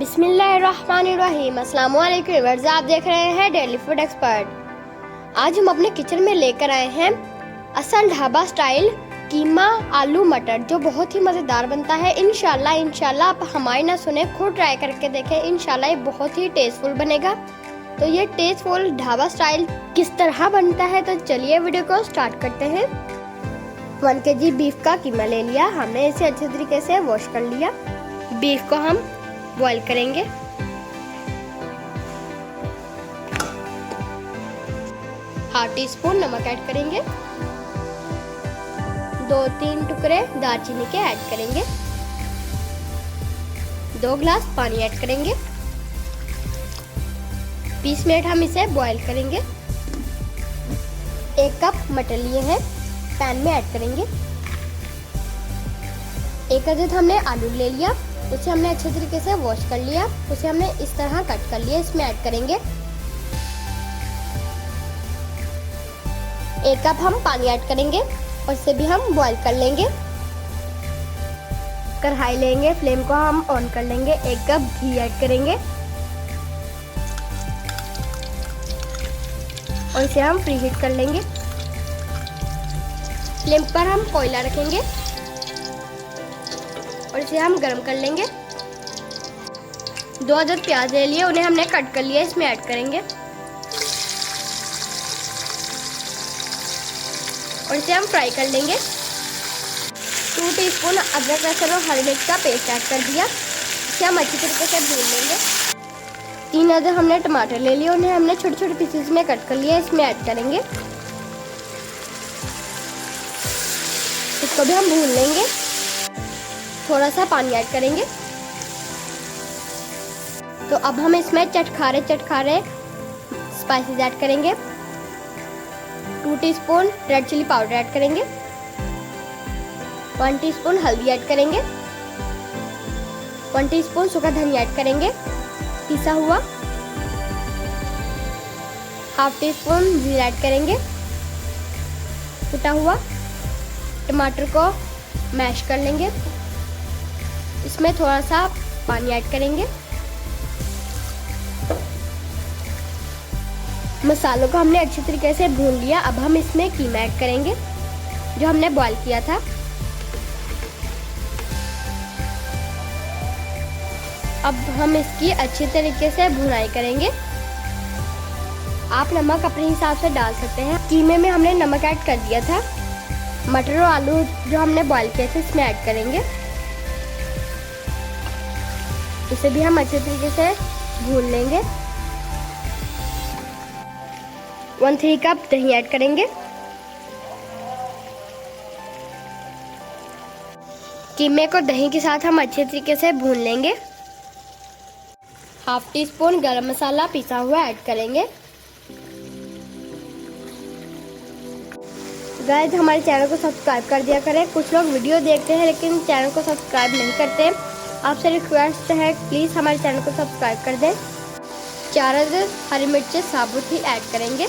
बिस्मिल्लाहिर्रहमानिर्रहीम। अस्सलाम वालेकुम व्यूअर्स, आप देख रहे हैं डेली फूड एक्सपर्ट। आज हम अपने किचन में लेकर आए हैं असल ढाबा स्टाइल कीमा आलू मटर, जो बहुत ही मज़ेदार बनता है। इंशाल्लाह आप हमारी ना सुने, खुद ट्राई करके देखें। इंशाल्लाह ये बहुत ही टेस्टफुल बनेगा। तो ये टेस्टफुल ढाबा स्टाइल किस तरह बनता है, तो चलिए वीडियो को स्टार्ट करते हैं। 1 kg बीफ का कीमा ले लिया हमने, इसे अच्छे तरीके से वॉश कर लिया। बीफ को हम बॉईल करेंगे। ½ टीस्पून नमक ऐड करेंगे। 2-3 टुकड़े दालचीनी के ऐड करेंगे। 2 गिलास पानी ऐड करेंगे। 20 मिनट हम इसे बॉईल करेंगे। 1 कप मटर लिए हैं, पैन में ऐड करेंगे। 1 अदद हमने आलू ले लिया, उसे हमने अच्छे तरीके से वॉश कर लिया। उसे हमने इस तरह कट कर लिया। इसमें ऐड करेंगे 1 कप हम पानी ऐड करेंगे और इसे भी हम बॉईल कर लेंगे। कढ़ाई लेंगे, फ्लेम को हम ऑन कर लेंगे। 1 कप घी ऐड करेंगे और इसे हम प्री हीट कर लेंगे। फ्लेम पर हम कोयला रखेंगे और इसे हम गरम कर लेंगे। 2 अदद प्याज ले लिए, उन्हें हमने कट कर लिया। इसमें ऐड करेंगे और इसे हम फ्राई कर लेंगे। 2 टीस्पून अदरक लहसुन और हरी मिर्च का पेस्ट ऐड कर दिया। इसे हम अच्छी तरीके से भून लेंगे। 3 अदद हमने टमाटर ले लिए, उन्हें हमने छोटे छोटे पीसेस में कट कर लिया। इसमें ऐड करेंगे, इसको भी हम भून लेंगे। थोड़ा सा पानी ऐड करेंगे। तो अब हम इसमें चटखारे स्पाइसेस ऐड करेंगे। 2 teaspoon red chili powder add करेंगे। 1 टीस्पून हल्दी ऐड करेंगे। 1 टीस्पून सूखा धनिया ऐड करेंगे पिसा हुआ। ½ टीस्पून जीरा ऐड करेंगे कुटा हुआ। टमाटर को मैश कर लेंगे। इसमें थोड़ा सा पानी ऐड करेंगे। मसालों को हमने अच्छी तरीके से भून लिया। अब हम इसमें कीमा ऐड करेंगे जो हमने बॉईल किया था। अब हम इसकी अच्छी तरीके से भुनाई करेंगे। आप नमक अपने हिसाब से डाल सकते हैं। कीमे में हमने नमक ऐड कर दिया था। मटर और आलू जो हमने बॉईल किए थे इसमें ऐड करेंगे। इसे भी हम अच्छे तरीके से भून लेंगे। 1/3 कप दही ऐड करेंगे। कीमे को दही के साथ हम अच्छे तरीके से भून लेंगे। ½ टीस्पून गरम मसाला पिसा हुआ ऐड करेंगे। गाइस, हमारे चैनल को सब्सक्राइब कर दिया करें। कुछ लोग वीडियो देखते हैं लेकिन चैनल को सब्सक्राइब नहीं करते। आपसे रिक्वेस्ट है, प्लीज़ हमारे चैनल को सब्सक्राइब कर दें। 4 अदद हरी मिर्चें साबुत ही ऐड करेंगे।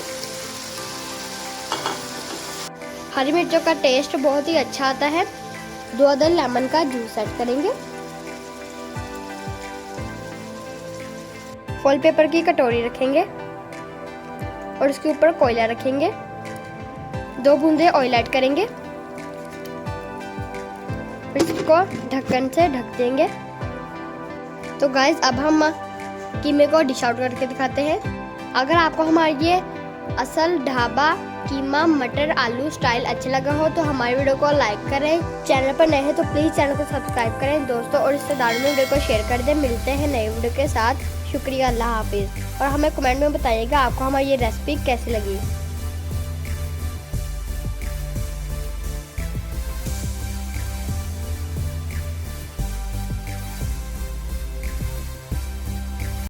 हरी मिर्चों का टेस्ट बहुत ही अच्छा आता है। 2 अदद लेमन का जूस ऐड करेंगे। फॉइल पेपर की कटोरी रखेंगे और उसके ऊपर कोयला रखेंगे। 2 बूंदे ऑयल ऐड करेंगे। इसको ढक्कन से ढक देंगे। तो गाइस, अब हम कीमे को डिश आउट करके दिखाते हैं। अगर आपको हमारी ये असल ढाबा कीमा मटर आलू स्टाइल अच्छा लगा हो तो हमारी वीडियो को लाइक करें। चैनल पर नए हैं तो प्लीज़ चैनल को सब्सक्राइब करें। दोस्तों और रिश्तेदारों में वीडियो को शेयर कर दें। मिलते हैं नए वीडियो के साथ। शुक्रिया, अल्लाह हाफिज़। और हमें कमेंट में बताइएगा आपको हमारी ये रेसिपी कैसी लगी।